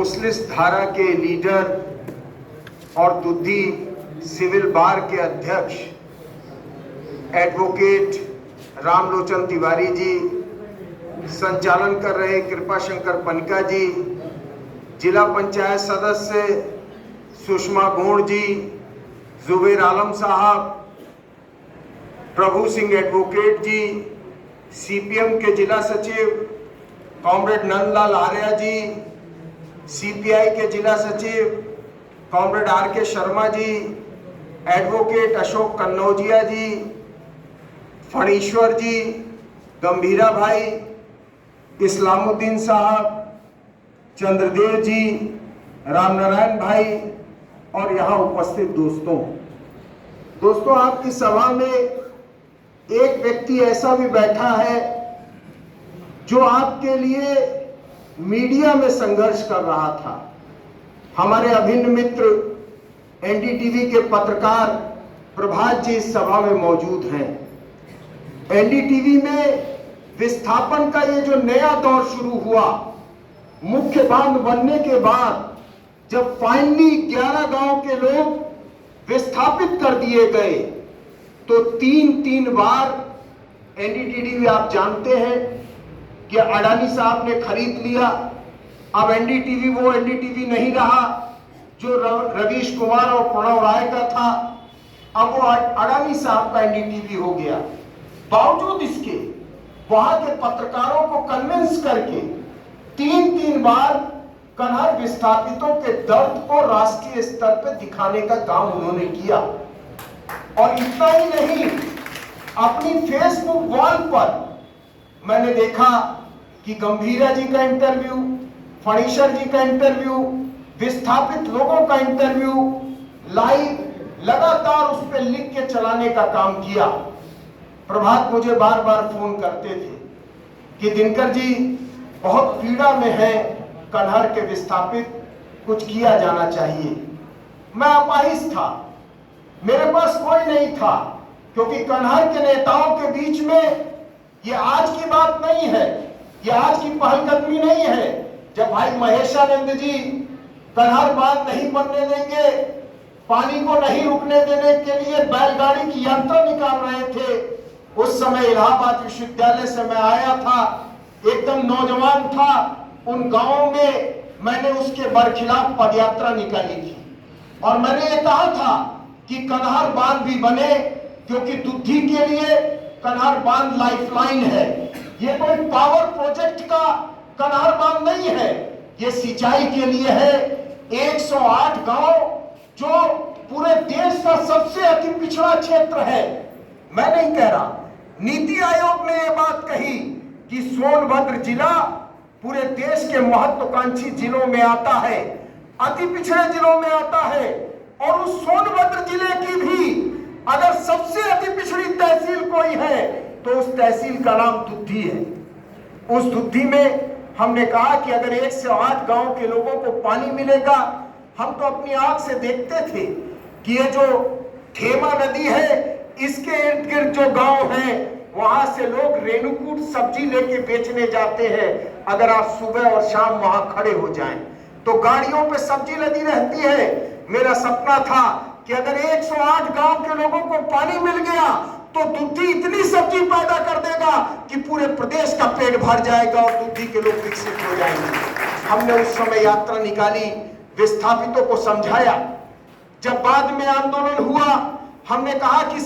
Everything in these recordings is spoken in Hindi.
सोशलिस्ट धारा के लीडर और दुधी सिविल बार के अध्यक्ष एडवोकेट रामलोचन तिवारी जी, संचालन कर रहे कृपा शंकर पनिका जी, जिला पंचायत सदस्य सुषमा गोंड जी, जुबेर आलम साहब, प्रभु सिंह एडवोकेट जी, सीपीएम के जिला सचिव कॉमरेड नंदलाल आर्या जी, सीपीआई के जिला सचिव कॉमरेड आर के शर्मा जी, एडवोकेट अशोक कन्नौजिया जी, फणीश्वर जी, गंभीरा भाई, इस्लामुद्दीन साहब, चंद्रदेव जी, रामनारायण भाई और यहाँ उपस्थित दोस्तों, आपकी सभा में एक व्यक्ति ऐसा भी बैठा है जो आपके लिए मीडिया में संघर्ष कर रहा था। हमारे अभिन्न मित्र एनडीटीवी के पत्रकार प्रभात जी इस सभा में मौजूद हैं। एनडीटीवी में विस्थापन का ये जो नया दौर शुरू हुआ, मुख्य बांध बनने के बाद जब फाइनली 11 गांव के लोग विस्थापित कर दिए गए, तो तीन बार एनडीटीवी आप जानते हैं कि अडानी साहब ने खरीद लिया। अब एनडीटीवी वो एनडीटीवी नहीं रहा जो रवीश कुमार और प्रणव राय का था, अब वो अडानी साहब का एनडीटीवी हो गया। बावजूद इसके वहां के पत्रकारों को कन्विंस करके तीन बार कन्हार विस्थापितों के दर्द को राष्ट्रीय स्तर पर दिखाने का काम उन्होंने किया। और इतना ही नहीं, अपनी फेसबुक वॉल पर मैंने देखा कि गंभीरा जी का इंटरव्यू, फणीश्वर जी का इंटरव्यू, विस्थापित लोगों का इंटरव्यू लाइव लगातार उस पर लिख के चलाने का काम किया। प्रभात मुझे बार बार फोन करते थे कि दिनकर जी बहुत पीड़ा में है कन्हार के विस्थापित, कुछ किया जाना चाहिए। मैं अपाहिज था, मेरे पास कोई नहीं था, क्योंकि कन्हार के नेताओं के बीच में ये आज की बात नहीं है, ये आज की पहलकदमी नहीं है। जब भाई महेशानंद जी कन्हार बांध नहीं बनने देंगे, पानी को नहीं रुकने देने के लिए बैलगाड़ी की यात्रा निकाल रहे थे, उस समय इलाहाबाद विश्वविद्यालय से मैं आया था, एकदम नौजवान था। उन गांवों में मैंने उसके बरखिलाफ पदयात्रा निकाली थी और मैंने ये कहा था कि कन्हार बांध भी बने, क्योंकि दुधी के लिए कन्हार बांध लाइफलाइन है। ये कोई पावर प्रोजेक्ट का कन्हार बांध नहीं है, ये सिंचाई के लिए है। 108 गांव जो पूरे देश का सबसे अति पिछड़ा क्षेत्र है। मैं नहीं कह रहा, नीति आयोग ने यह बात कही कि सोनभद्र जिला पूरे देश के महत्वाकांक्षी जिलों में आता है, अति पिछड़े जिलों में आता है। और उस सोनभद्र जिले की भी अगर सबसे अति पिछड़ी तहसील कोई है तो उस तहसील का नाम दुधी है। उस दुधी में हमने कहा कि अगर 108 गांव के लोगों को पानी मिलेगा, हम तो अपनी आंख से देखते थे कि ये जो ठेमा नदी है, इसके इर्द गिर्द जो गांव हैं, वहां से लोग रेणुकूट सब्जी लेके बेचने जाते हैं। अगर आप सुबह और शाम वहां खड़े हो जाएं तो गाड़ियों पे सब्जी लदी रहती है। मेरा सपना था कि अगर 108 गांव के लोगों को पानी मिल गया तो दुधी इतनी सब्जी पैदा कर देगा कि पूरे प्रदेश का पेट भर जाएगा और दुधी के लोग विकसित हो जाएंगे। हमने उस समय यात्रा निकाली, विस्थापितों को समझाया। जब बाद में आंदोलन हुआ, हमने कहा कि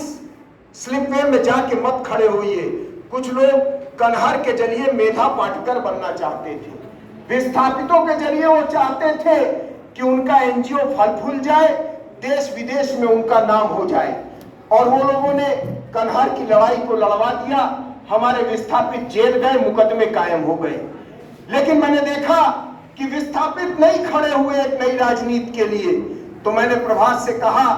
स्लिपवे में जाके मत खड़े होइए। कुछ लोग कन्हार के जरिए मेधा पाटकर बनना चाहते थे, विस्थापितों के जरिए वो चाहते थे कि उनका एनजीओ फल फूल जाए, देश विदेश में उनका नाम हो जाए। और वो लोगों ने कन्हार की लड़ाई को लड़वा दिया। हमारे विस्थापित जेल गए, मुकदमे कायम हो गए। लेकिन मैंने देखा कि विस्थापित नहीं खड़े हुए एक नई राजनीति के लिए। तो मैंने प्रभात से कहा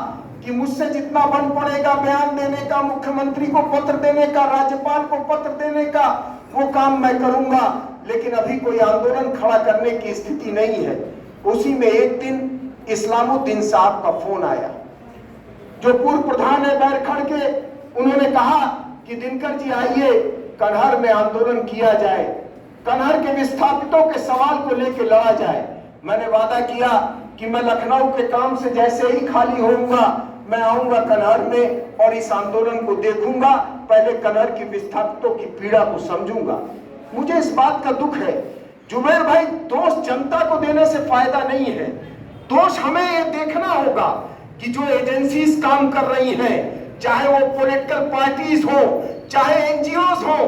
कि मुझसे जितना बन पड़ेगा बयान देने का, मुख्यमंत्री को पत्र देने का, राज्यपाल को पत्र देने का, वो काम मैं करूंगा। लेकिन अभी कोई आंदोलन खड़ा करने की स्थिति नहीं है। उसी में एक दिन इस्लामुद्दीन साहब का फोन आया, जो पूर्व प्रधान है बैरखंड के। उन्होंने कहा कि दिनकर जी आइए, कन्हार में आंदोलन किया जाए, कन्हार के विस्थापितों के सवाल को लेकर लड़ा जाए। मैंने वादा किया कि मैं लखनऊ के काम से जैसे ही खाली होऊंगा मैं आऊंगा कन्हर में और इस आंदोलन को देखूंगा, पहले कन्हर की विस्थापितों की पीड़ा को समझूंगा। मुझे इस बात का दुख है जुबेर भाई, दोष जनता को देने से फायदा नहीं है। दोष हमें ये देखना होगा कि जो एजेंसीज काम कर रही हैं, चाहे वो पॉलिटिकल पार्टीज हो, चाहे एनजीओज हो,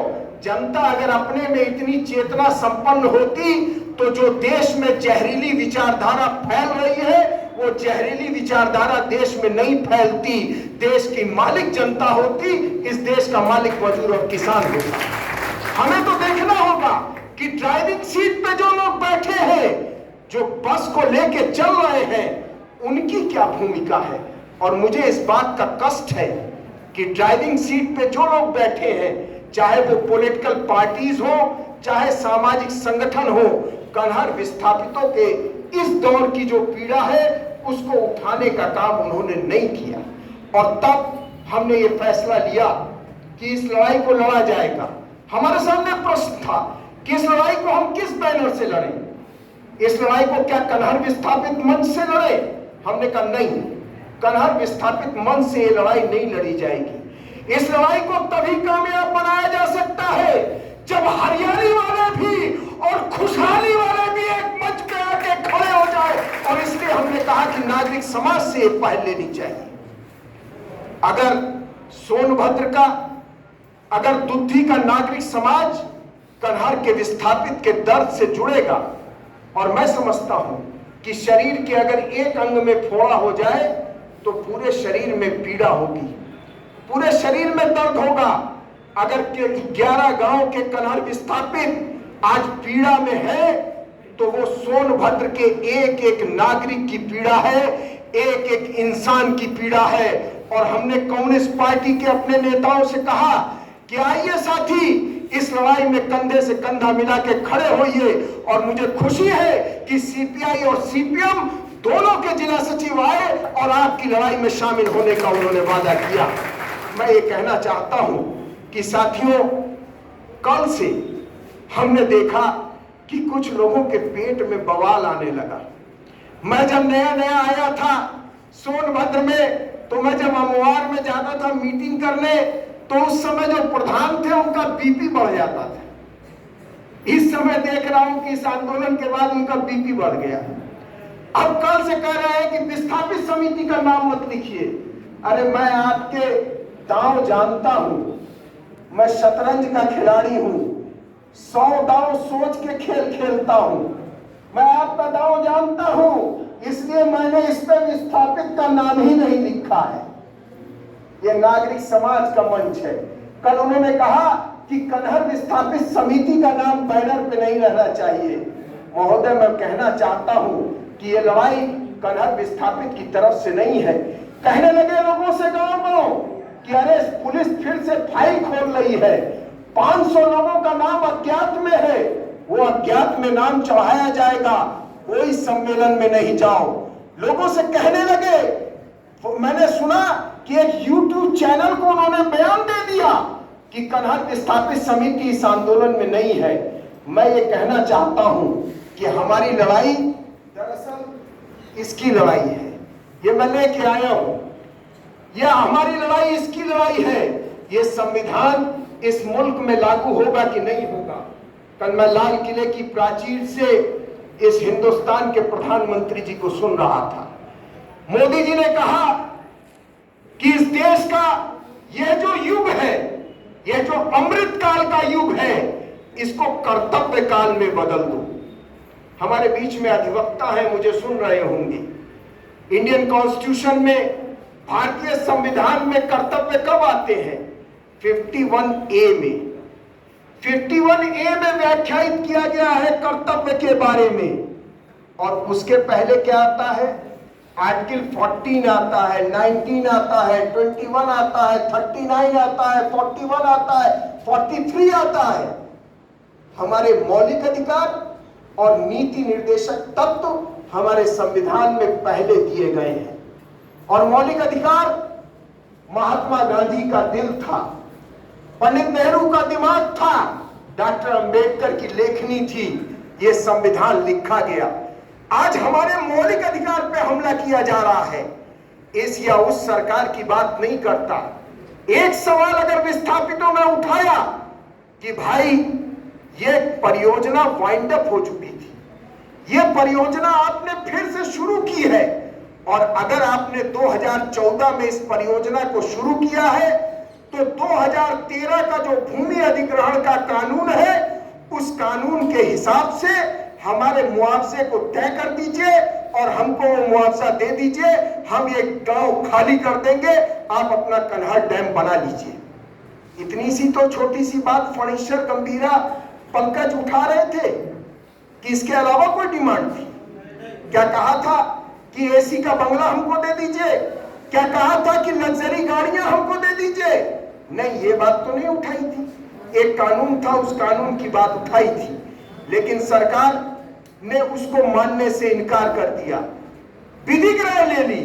जनता अगर अपने में इतनी चेतना संपन्न होती तो जो देश में जहरीली विचारधारा फैल रही है वो जहरीली विचारधारा देश में नहीं फैलती। देश की मालिक जनता होती, इस देश का मालिक मजदूर और किसान होता। हमें तो देखना होगा कि ड्राइविंग सीट पे जो लोग बैठे हैं, जो बस को लेके चल रहे हैं, उनकी क्या भूमिका है। और मुझे इस बात का कष्ट है कि ड्राइविंग सीट पे जो लोग बैठे हैं, चाहे वो पॉलिटिकल पार्टीज हो, चाहे सामाजिक संगठन हो, कन्हर विस्थापितों के इस दौर की जो पीड़ा है उसको उठाने का काम उन्होंने नहीं किया। और तब हमने ये फैसला लिया कि इस लड़ाई को लड़ा जाएगा। हमारे सामने प्रश्न था कि इस लड़ाई को हम किस बैनर से लड़ें। इस लड़ाई को क्या कन्हर विस्थापित मंच से लड़े? हमने कहा नहीं, कन्हर विस्थापित मंच से ये लड़ाई नहीं लड़ी जाएगी। इस लड़ाई को तभी कामयाब बनाया जा सकता है जब हरियाली वाले भी और खुशहाली वाले भी एक मंच पे आके खड़े हो जाए। और इसलिए हमने कहा कि नागरिक समाज से एक पहल लेनी चाहिए। अगर सोनभद्र का, अगर दुद्धी का नागरिक समाज कन्हर के विस्थापित के दर्द से जुड़ेगा, और मैं समझता हूं कि शरीर के अगर एक अंग में फोड़ा हो जाए तो पूरे शरीर में पीड़ा होगी, पूरे शरीर में दर्द होगा। अगर 11 गांव के कन्हर विस्थापित आज पीड़ा में है तो वो सोनभद्र के एक एक नागरिक की पीड़ा है, एक एक इंसान की पीड़ा है। और हमने कम्युनिस्ट पार्टी के अपने नेताओं से कहा कि आइए साथी, इस लड़ाई में कंधे से कंधा मिला के खड़े होइए। और मुझे खुशी है कि सीपीआई और सीपीएम दोनों के जिला सचिव आए और आपकी लड़ाई में शामिल होने का उन्होंने वादा किया। मैं ये कहना चाहता हूं कि साथियों, कल से हमने देखा कि कुछ लोगों के पेट में बवाल आने लगा। मैं जब नया नया आया था सोनभद्र में, तो मैं जब अमवार में जाता था मीटिंग करने, तो उस समय जो प्रधान थे उनका बीपी बढ़ जाता था। इस समय देख रहा हूं कि इस आंदोलन के बाद उनका बीपी बढ़ गया। अब कल से कह रहे हैं कि विस्थापित समिति का नाम मत लिखिए। अरे मैं आपके दांव जानता हूं, मैं शतरंज का खिलाड़ी हूं, 100 दांव सोच के खेल खेलता हूं। मैं आपका दांव जानता हूं, इसलिए मैंने इस पर विस्थापित का नाम ही नहीं लिखा है। यह नागरिक समाज का मंच है। कल उन्होंने कहा कि कन्हर विस्थापित समिति का नाम बैनर पे नहीं रहना चाहिए। महोदय, मैं कहना चाहता हूं कि यह लड़ाई कन्हर विस्थापित की तरफ से नहीं है। कहने लगे लोगों से गांव कि अरे पुलिस फिर से फाइल खोल रही है, 500 लोगों का नाम अज्ञात में है, वो अज्ञात में नाम चढ़ाया जाएगा, कोई सम्मेलन में नहीं जाओ। लोगों से कहने लगे। तो मैंने सुना कि एक YouTube चैनल को उन्होंने बयान दे दिया कि कन्हर विस्थापित समिति इस आंदोलन में नहीं है। मैं ये कहना चाहता हूं कि हमारी लड़ाई दरअसल इसकी लड़ाई है। ये मैं लेके आया हूं, यह हमारी लड़ाई इसकी लड़ाई है। ये संविधान इस मुल्क में लागू होगा कि नहीं होगा। कल मैं लाल किले की प्राचीर से इस हिंदुस्तान के प्रधानमंत्री जी को सुन रहा था। मोदी जी ने कहा कि इस देश का यह जो युग है, यह जो अमृत काल का युग है, इसको कर्तव्य काल में बदल दो। हमारे बीच में अधिवक्ता है, मुझे सुन रहे होंगे। इंडियन कॉन्स्टिट्यूशन में, भारतीय संविधान में कर्तव्य कब आते हैं? 51A में। 51A में व्याख्यायित किया गया है कर्तव्य के बारे में। और उसके पहले क्या आता है? आर्टिकल 14 आता है, 19 आता है, 21 आता है, 39 आता है, 41 आता है, 43 आता है। हमारे मौलिक अधिकार और नीति निर्देशक तत्व हमारे संविधान में पहले दिए गए हैं। और मौलिक अधिकार महात्मा गांधी का दिल था, पंडित नेहरू का दिमाग था, डॉक्टर अंबेडकर की लेखनी थी, ये संविधान लिखा गया। आज हमारे मौलिक अधिकार पे हमला किया जा रहा है। एशिया उस सरकार की बात नहीं करता। एक सवाल अगर विस्थापितों ने उठाया कि भाई ये परियोजना वाइंड अप हो चुकी थी, ये परियोजना आपने फिर से शुरू की है, और अगर आपने 2014 में इस परियोजना को शुरू किया है तो 2013 का जो भूमि अधिग्रहण का कानून है, उस कानून के हिसाब से हमारे मुआवजे को तय कर दीजिए और हमको वो मुआवजा दे दीजिए। हम ये गांव खाली कर देंगे, आप अपना कन्हार डैम बना लीजिए। इतनी सी तो छोटी सी बात फणीश्वर, गंभीरा, पंकज उठा रहे थे कि इसके अलावा कोई डिमांड थी क्या? कहा था कि एसी का बंगला हमको दे दीजिए? क्या कहा था कि लग्जरी गाड़ियां हमको दे दीजिए? नहीं, ये बात तो नहीं उठाई थी। एक कानून था, उस कानून की बात उठाई थी, लेकिन सरकार ने उसको मानने से इनकार कर दिया। विधिक राय ले ली।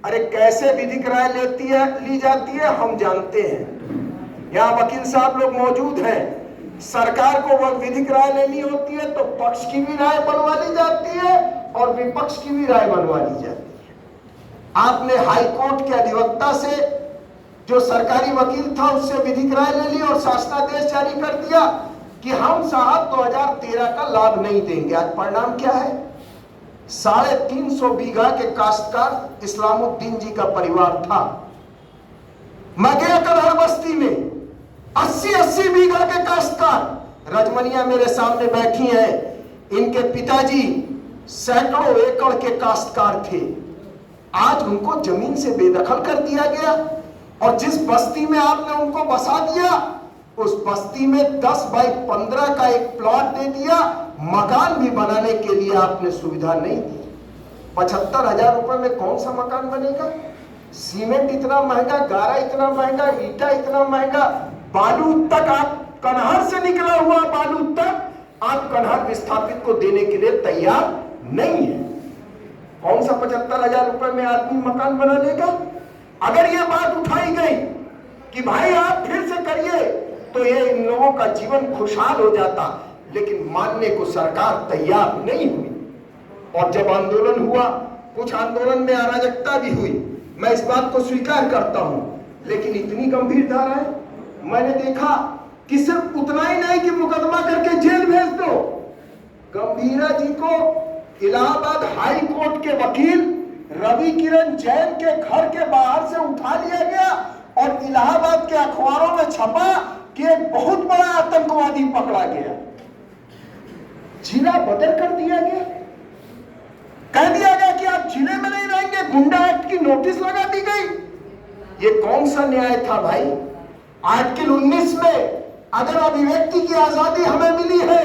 अरे कैसे विधिक राय ली जाती है हम जानते हैं। यहाँ वकील साहब लोग मौजूद हैं। सरकार को वह विधिक राय लेनी होती है तो पक्ष की भी राय बनवा ली जाती है और विपक्ष की भी राय बनवा ली जाती है। आपने हाई कोर्ट के अधिवक्ता से, जो सरकारी वकील था, उससे विधिक राय ले ली और शासनादेश जारी कर दिया कि हम साहब 2013 का लाभ नहीं देंगे। आज परिणाम क्या है? 350 बीघा के काश्तकार इस्लामुद्दीन जी का परिवार था। मैं गया कन्हार बस्ती में, 80-80 बीघा के काश्तकार। रजमनिया मेरे सामने बैठी हैं, इनके पिताजी सैकड़ों एकड़ के काश्तकार थे। आज उनको जमीन से बेदखल कर दिया गया और जिस बस्ती में आपने उनको बसा दिया, उस बस्ती में 10 बाई 15 का एक प्लॉट दे दिया। मकान भी बनाने के लिए आपने सुविधा नहीं दी। 75,000 रुपए में कौन सा मकान बनेगा? सीमेंट इतना महंगा, गारा इतना महंगा, ईटा इतना महंगा, बालू तक आप कन्हार से निकला हुआ बालू तक आप कन्हार विस्थापित को देने के लिए तैयार नहीं है। कौन सा 75,000 रुपए में आदमी मकान बना लेगा? अगर यह बात उठाई गई कि भाई आप फिर से करिए, तो ये इन लोगों का जीवन खुशहाल हो जाता, लेकिन मानने को सरकार तैयार नहीं हुई। और जब आंदोलन हुआ, कुछ आंदोलन में अराजकता भी हुई, मैं इस बात को स्वीकार करता हूं, लेकिन इतनी गंभीर धाराएं मैंने देखा कि सिर्फ उतना ही नहीं कि मुकदमा करके जेल भेज दो। गंभीरा जी को इलाहाबाद हाई कोर्ट के वकील रवि किरण जैन के घर के बाहर से उठा लिया गया और इलाहाबाद के अखबारों में छपा कि एक बहुत बड़ा आतंकवादी पकड़ा गया। जिला बदल कर दिया गया, कह दिया गया कि आप जिले में नहीं रहेंगे, गुंडा एक्ट की नोटिस लगा दी गई। ये कौन सा न्याय था भाई? आर्टिकल 19 में अगर अभिव्यक्ति की आजादी हमें मिली है,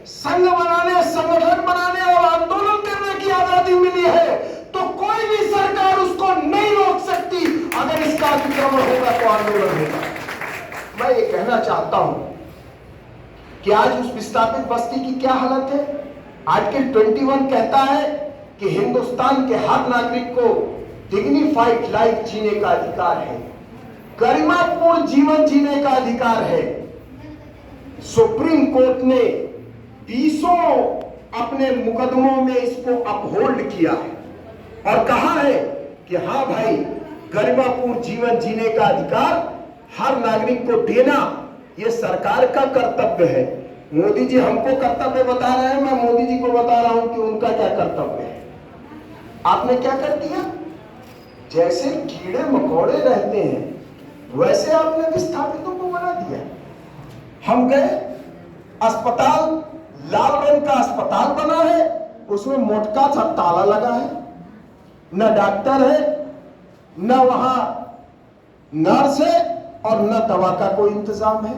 संघ बनाने, संगठन बनाने और आंदोलन करने की आजादी मिली है, तो कोई भी सरकार उसको नहीं रोक सकती। अगर इसका अतिक्रमण होगा तो आंदोलन होगा। मैं ये कहना चाहता हूं कि आज उस विस्थापित बस्ती की क्या हालत है। आर्टिकल 21 कहता है कि हिंदुस्तान के हर नागरिक को डिग्निफाइड लाइफ जीने का अधिकार है, गरिमापूर्ण जीवन जीने का अधिकार है। सुप्रीम कोर्ट ने 20 अपने मुकदमों में इसको अपहोल्ड किया है और कहा है कि हाँ भाई, गरिमापूर्ण जीवन जीने का अधिकार हर नागरिक को देना यह सरकार का कर्तव्य है। मोदी जी हमको कर्तव्य बता रहे हैं, मैं मोदी जी को बता रहा हूं कि उनका क्या कर्तव्य है। आपने क्या कर दिया? जैसे कीड़े मकोड़े रहते हैं वैसे आपने विस्थापितों को बना दिया। हम गए, अस्पताल लाल रंग का अस्पताल बना है, उसमें मोटका सा ताला लगा है, न डॉक्टर है, न वहां नर्स है और न दवा का कोई इंतजाम है।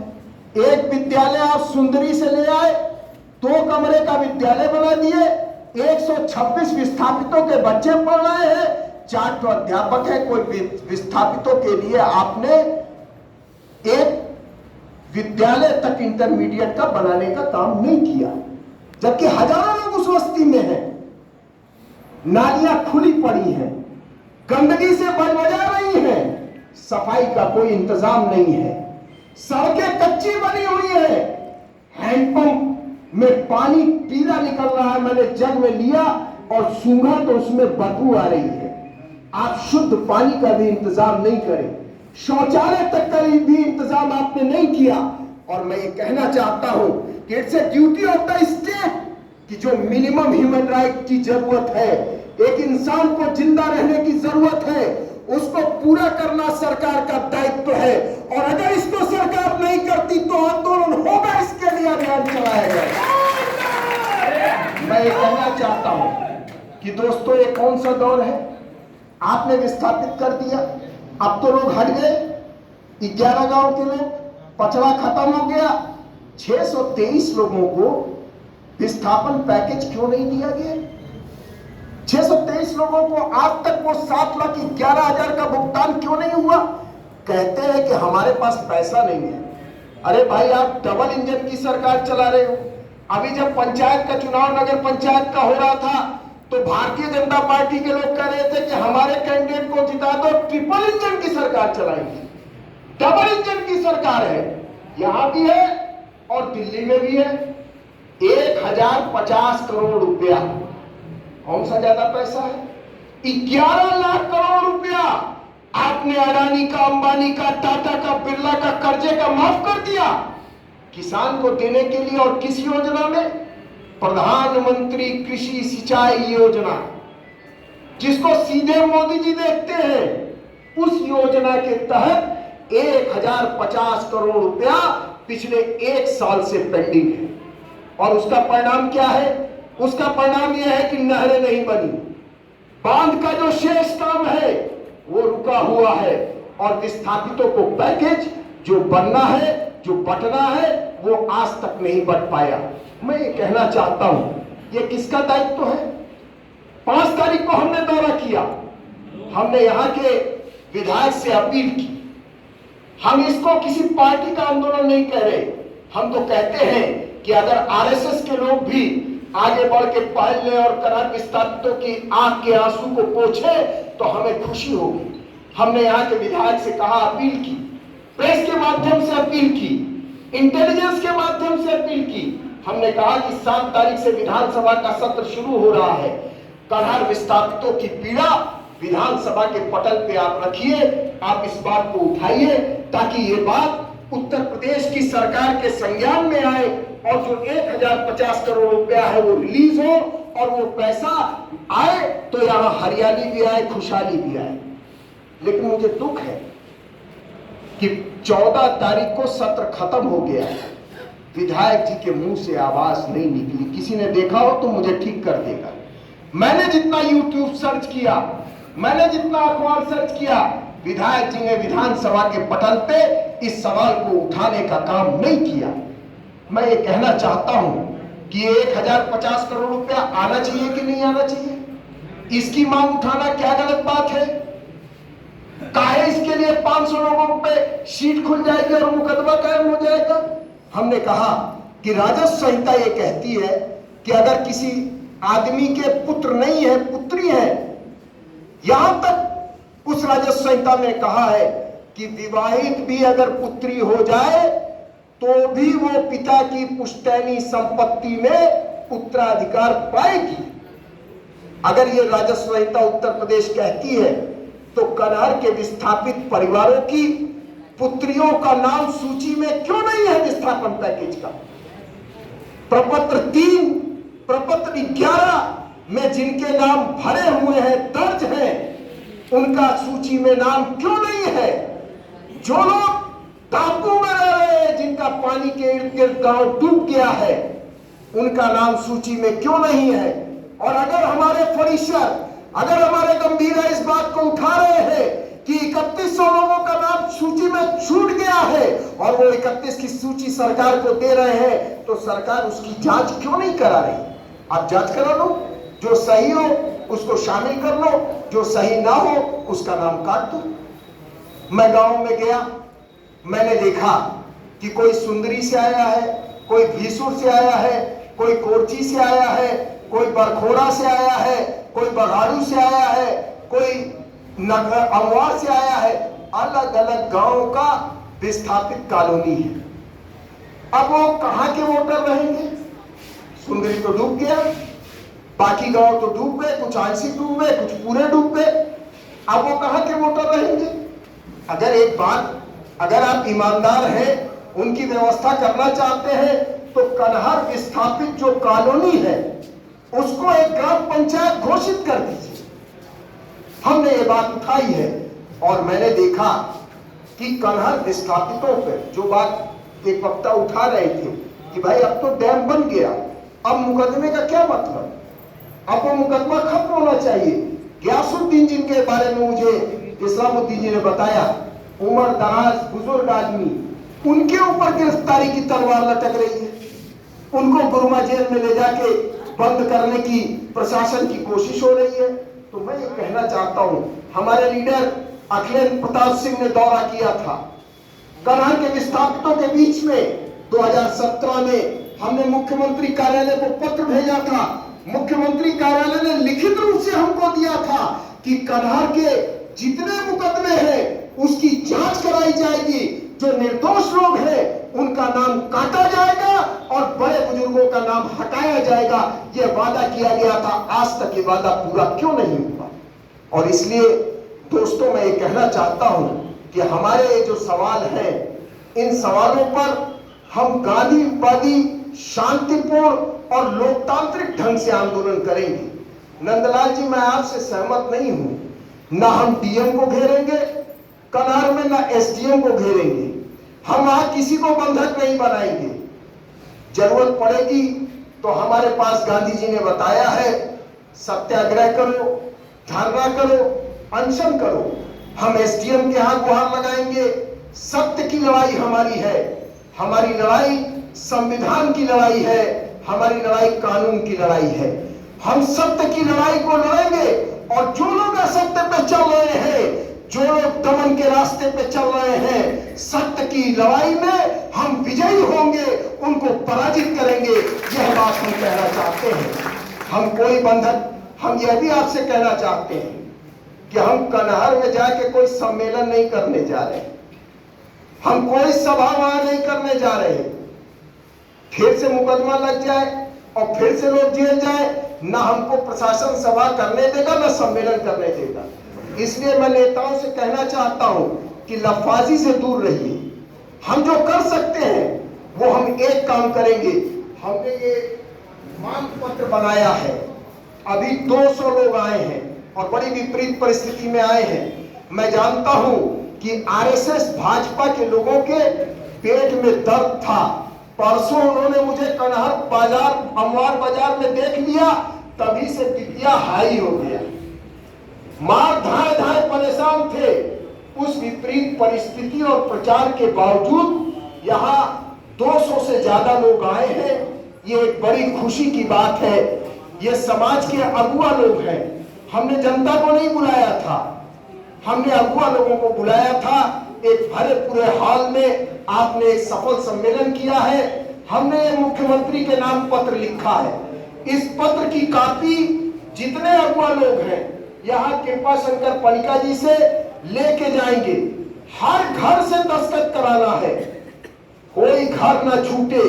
एक विद्यालय आप सुंदरी से ले आए, 2 कमरे का विद्यालय बना दिए, 126 विस्थापितों के बच्चे पढ़ रहे हैं, 4 तो अध्यापक है। कोई विस्थापितों के लिए आपने एक विद्यालय तक इंटरमीडिएट का बनाने का काम नहीं किया, जबकि हजारों लोग उस बस्ती में हैं। नालियां खुली पड़ी हैं, गंदगी से बजबजा रही हैं, सफाई का कोई इंतजाम नहीं है, सड़कें कच्ची बनी हुई है, हैंडपंप में पानी पीला निकल रहा है। मैंने जग में लिया, और सूंघा तो उसमें बदबू आ रही है। आप शुद्ध पानी का भी इंतजाम नहीं करें, शौचालय तक का भी इंतजाम आपने नहीं किया। और मैं ये कहना चाहता हूं कि it's a duty of the state कि जो मिनिमम ह्यूमन राइट की जरूरत है, एक इंसान को जिंदा रहने की जरूरत है, उसको पूरा करना सरकार का दायित्व है। और अगर इसको सरकार नहीं करती तो आंदोलन होगा, इसके लिए अभियान चलाया जाएगा। मैं ये कहना चाहता हूं कि दोस्तों, ये कौन सा दौर है? आपने विस्थापित कर दिया, अब तो लोग हट गए। 11 गांव के लोग, पचड़ा खत्म हो गया। 623 लोगों को विस्थापन पैकेज क्यों नहीं दिया गया? 623 लोगों को आज तक वो 7,11,000 का भुगतान क्यों नहीं हुआ? कहते हैं कि हमारे पास पैसा नहीं है। अरे भाई, आप डबल इंजन की सरकार चला रहे हो। अभी जब पंचायत का चुनाव नगर पंचायत का हो रहा था तो भारतीय जनता पार्टी के लोग कह रहे थे कि हमारे कैंडिडेट को जिता दो, ट्रिपल इंजन की सरकार चलाएंगे। डबल इंजन की सरकार है, यहां भी है और दिल्ली में भी है। 1050 करोड़ रुपया, कौन सा ज्यादा पैसा है? 11 लाख करोड़ रुपया आपने अडानी का, अंबानी का, टाटा का, बिरला का कर्जे का माफ कर दिया किसान को देने के लिए। और किस योजना में? प्रधानमंत्री कृषि सिंचाई योजना, जिसको सीधे मोदी जी देखते हैं। उस योजना के तहत 1050 करोड़ रुपया पिछले 1 साल से पेंडिंग है। और उसका परिणाम क्या है? उसका परिणाम यह है कि नहरें नहीं बनी, बांध का जो शेष काम है वो रुका हुआ है, और विस्थापितों को पैकेज जो बनना है, जो बंटना है, वो आज तक नहीं बंट पाया। मैं ये कहना चाहता हूं, ये किसका दायित्व है? 5 तारीख को हमने दौरा किया, हमने यहां के विधायक से अपील की। हम इसको किसी पार्टी का आंदोलन नहीं कह रहे, हम तो कहते हैं कि अगर आरएसएस के लोग भी आगे बढ़ के पहल लें और कनार विस्थापितों की आंख के आंसू को पोंछे तो हमें खुशी होगी। हमने यहाँ के विधायक से कहा, अपील की, प्रेस के माध्यम से अपील की, इंटेलिजेंस के माध्यम से अपील की। हमने कहा कि 7 तारीख से विधानसभा का सत्र शुरू हो रहा है, कनार विस्थापितों की पीड़ा विधानसभा के पटल पे आप रखिए, आप इस बात को उठाइए ताकि ये बात उत्तर प्रदेश की सरकार के संज्ञान में आए और जो 1050 करोड़ रुपया है वो रिलीज हो, और वो पैसा आए तो यहां हरियाली भी आए, खुशहाली भी आए। लेकिन मुझे दुख है कि 14 तारीख को सत्र खत्म हो गया, विधायक जी के मुंह से आवाज नहीं निकली। किसी ने देखा हो तो मुझे ठीक कर देगा। मैंने जितना यूट्यूब सर्च किया, मैंने जितना अखबार सर्च किया, विधायक जी ने विधानसभा के पटल पे इस सवाल को उठाने का काम नहीं किया। मैं ये कहना चाहता हूं कि 1050 करोड़ रुपया आना चाहिए कि नहीं आना चाहिए? इसकी मांग उठाना क्या गलत बात है? काहे इसके लिए 500 लोगों पे सीट खुल जाएगी और मुकदमा कायम हो जाएगा? हमने कहा कि राजस्व संहिता ये कहती है कि अगर किसी आदमी के पुत्र नहीं है, पुत्री है, यहां तक उस राजस्व संहिता में कहा है कि विवाहित भी अगर पुत्री हो जाए तो भी वो पिता की पुश्तैनी संपत्ति में उत्तराधिकार पाएगी। अगर ये राजस्व संहिता उत्तर प्रदेश कहती है तो कनार के विस्थापित परिवारों की पुत्रियों का नाम सूची में क्यों नहीं है विस्थापन पैकेज का? प्रपत्र 3, प्रपत्र 11 में जिनके नाम भरे हुए हैं, दर्ज हैं, उनका सूची में नाम क्यों नहीं है? जो लोग टापू में रह रहे हैं, जिनका पानी के इर्द गिर्द गांव डूब गया है, उनका नाम सूची में क्यों नहीं है? और अगर हमारे फरीशर, अगर हमारे गंभीर इस बात को उठा रहे हैं कि 3100 लोगों का नाम सूची में छूट गया है और वो 31 की सूची सरकार को दे रहे हैं, तो सरकार उसकी जांच क्यों नहीं करा रही? आप जांच करा लो, जो सही हो उसको शामिल कर लो, जो सही ना हो उसका नाम काट दो। मैं गांव में गया, मैंने देखा कि कोई सुंदरी से आया है, कोई भीसुर से आया है, कोई कोरची से आया है, कोई बरखोड़ा से आया है, कोई बघाड़ू से आया है, कोई अमवार से आया है। अलग अलग गांव का विस्थापित कॉलोनी है। अब वो कहां के वोटर रहेंगे? सुंदरी तो डूब गया, बाकी गांव तो डूब गए, कुछ आंशिक डूब गए, कुछ पूरे डूब गए। अब वो कहां के वोटर रहेंगे? अगर एक बात, अगर आप ईमानदार हैं, उनकी व्यवस्था करना चाहते हैं, तो कनहर विस्थापित जो कॉलोनी है उसको एक ग्राम पंचायत घोषित कर दीजिए। हमने ये बात उठाई है और मैंने देखा कि कनहर विस्थापितों पर जो बात एक वक्ता उठा रहे थे कि भाई अब तो डैम बन गया, अब मुकदमे का क्या मतलब, अब वो मुकदमा खत्म होना चाहिए। गयासुद्दीन जिनके बारे में मुझे इस्लामुद्दीन जी ने बताया, उम्र दराज बुजुर्ग आदमी, उनके ऊपर गिरफ्तारी की तलवार लटक रही है। उनको गुरुमा जेल में ले जाके बंद करने की प्रशासन की कोशिश हो रही है। तो मैं ये कहना चाहता हूं, हमारे लीडर अखिलेश प्रताप सिंह ने दौरा किया था कनहर के विस्थापितों के बीच में। 2017 में हमने मुख्यमंत्री कार्यालय को पत्र भेजा था, मुख्यमंत्री कार्यालय ने लिखित रूप से हमको दिया था कि कनहर के जितने मुकदमे हैं उसकी जांच कराई जाएगी, जो निर्दोष लोग हैं उनका नाम काटा जाएगा और बड़े बुजुर्गों का नाम हटाया जाएगा। यह वादा किया गया था, आज तक ये वादा पूरा क्यों नहीं हुआ? और इसलिए दोस्तों मैं ये कहना चाहता हूं कि हमारे जो सवाल हैं, इन सवालों पर हम गांधीवादी, शांतिपूर्ण और लोकतांत्रिक ढंग से आंदोलन करेंगे। नंदलाल जी, मैं आपसे सहमत नहीं हूं, ना हम डीएम को घेरेंगे कनहर में, ना एसडीएम को घेरेंगे। हम आज किसी को बंधक नहीं बनाएंगे। जरूरत पड़ेगी तो हमारे पास गांधी जी ने बताया है, सत्याग्रह करो, धरना करो, अनशन करो। हम एसडीएम के यहां गुहार लगाएंगे। सत्य की लड़ाई हमारी है, हमारी लड़ाई संविधान की लड़ाई है, हमारी लड़ाई कानून की लड़ाई है। हम सत्य की लड़ाई को लड़ेंगे और जो लोग असत्य पे चल रहे हैं, जो लोग दमन के रास्ते पे चल रहे हैं, सत्य की लड़ाई में हम विजयी होंगे, उनको पराजित करेंगे। यह बात हम कहना चाहते हैं। हम कोई बंधन, हम यह भी आपसे कहना चाहते हैं कि हम कनहर में जाके कोई सम्मेलन नहीं करने जा रहे, हम कोई सभा वहां नहीं करने जा रहे। फिर से मुकदमा लग जाए और फिर से लोग जेल जाए, ना हमको प्रशासन सभा करने देगा, ना सम्मेलन करने देगा। इसलिए मैं नेताओं से कहना चाहता हूं कि लफाजी से दूर रहिए। हम जो कर सकते हैं वो हम एक काम करेंगे। हमने ये मांग पत्र बनाया है, अभी 200 लोग आए हैं और बड़ी विपरीत परिस्थिति में आए हैं। मैं जानता हूं कि आरएसएस भाजपा के लोगों के पेट में दर्द था। परसों उन्होंने मुझे कनहर बाजार, अमवार बाजार में देख लिया, तभी से बीपीआ हाई हो गया। मार धाए धाए परेशान थे। उस विपरीत परिस्थिति और प्रचार के बावजूद यहाँ 200 से ज्यादा लोग आए हैं। ये एक बड़ी खुशी की बात है। ये समाज के अगुआ लोग हैं। हमने जनता को नहीं बुलाया था, हमने अगुआ लोगों को बुलाया था। एक भरे पूरे हॉल में आपने एक सफल सम्मेलन किया है। हमने मुख्यमंत्री के नाम पत्र लिखा है। इस पत्र की कॉपी जितने अगुआ लोग हैं यहाँ कृपा शंकर पनिका जी से लेके जाएंगे। हर घर से दस्तखत कराना है, कोई घर ना छूटे।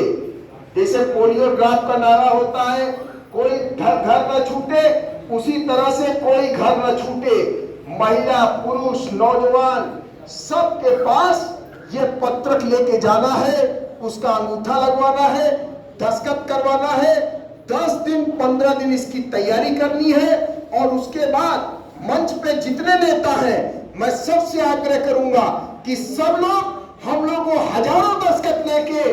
जैसे पोलियो ड्रॉप का नारा होता है, कोई घर ना छूटे, उसी तरह से कोई घर ना छूटे। महिला, पुरुष, नौजवान सबके पास ये पत्रक लेके जाना है, उसका अंगूठा लगवाना है, दस्तखत करवाना है। 10 दिन 15 दिन इसकी तैयारी करनी है और उसके बाद मंच पे जितने नेता हैं, मैं सबसे आग्रह करूंगा कि सब लोग, हम लोग को हजारों दस्तखत लेके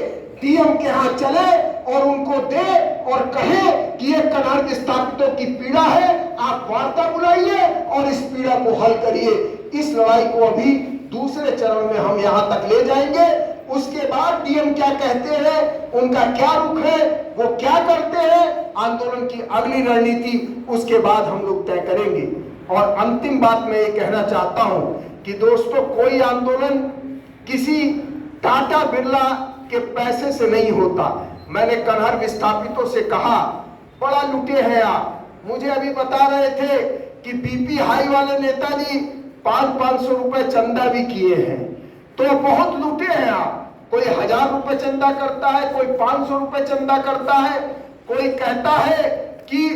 डीएम के यहाँ चले और उनको दे और कहे कि ये कनहर विस्थापितों की पीड़ा है, आप वार्ता बुलाइए और इस पीड़ा को हल करिए। इस लड़ाई को अभी दूसरे चरण में हम यहाँ तक ले जाएंगे। उसके बाद डीएम क्या कहते हैं, उनका क्या रुख है, वो क्या करते हैं, आंदोलन की अगली रणनीति उसके बाद हम लोग तय करेंगे। और अंतिम बात मैं ये कहना चाहता हूं कि दोस्तों, कोई आंदोलन किसी टाटा बिरला के पैसे से नहीं होता। मैंने कनहर विस्थापितों से कहा, बड़ा लुटे हैं आप। मुझे अभी बता रहे थे कि बीपी हाई वाले नेताजी 500-500 रुपए चंदा भी किए हैं, तो बहुत लुटे हैं आप। कोई 1000 रुपए चंदा करता है, कोई 500 रुपए चंदा करता है, कोई कहता है कि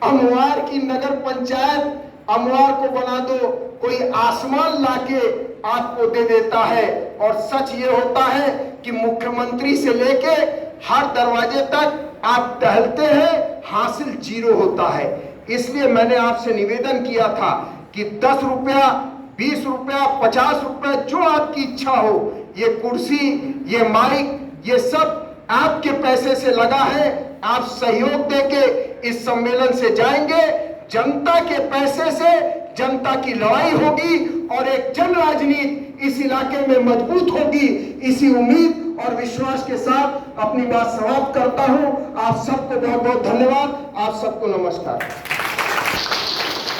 अमवार की नगर पंचायत अमवार को बना दो, कोई आसमान लाके आपको दे देता है। और सच ये होता है कि मुख्यमंत्री से लेके हर दरवाजे तक आप टहलते हैं, हासिल जीरो होता है। इसलिए मैंने आपसे निवेदन किया था कि 10 रुपया, 20 रुपया, 50 रुपया, जो आपकी इच्छा हो, ये कुर्सी, ये माइक, ये सब आपके पैसे से लगा है। आप सहयोग देके इस सम्मेलन से जाएंगे, जनता के पैसे से जनता की लड़ाई होगी और एक जन राजनीति इस इलाके में मजबूत होगी। इसी उम्मीद और विश्वास के साथ अपनी बात समाप्त करता हूं। आप सबको बहुत बहुत धन्यवाद। आप सबको नमस्कार।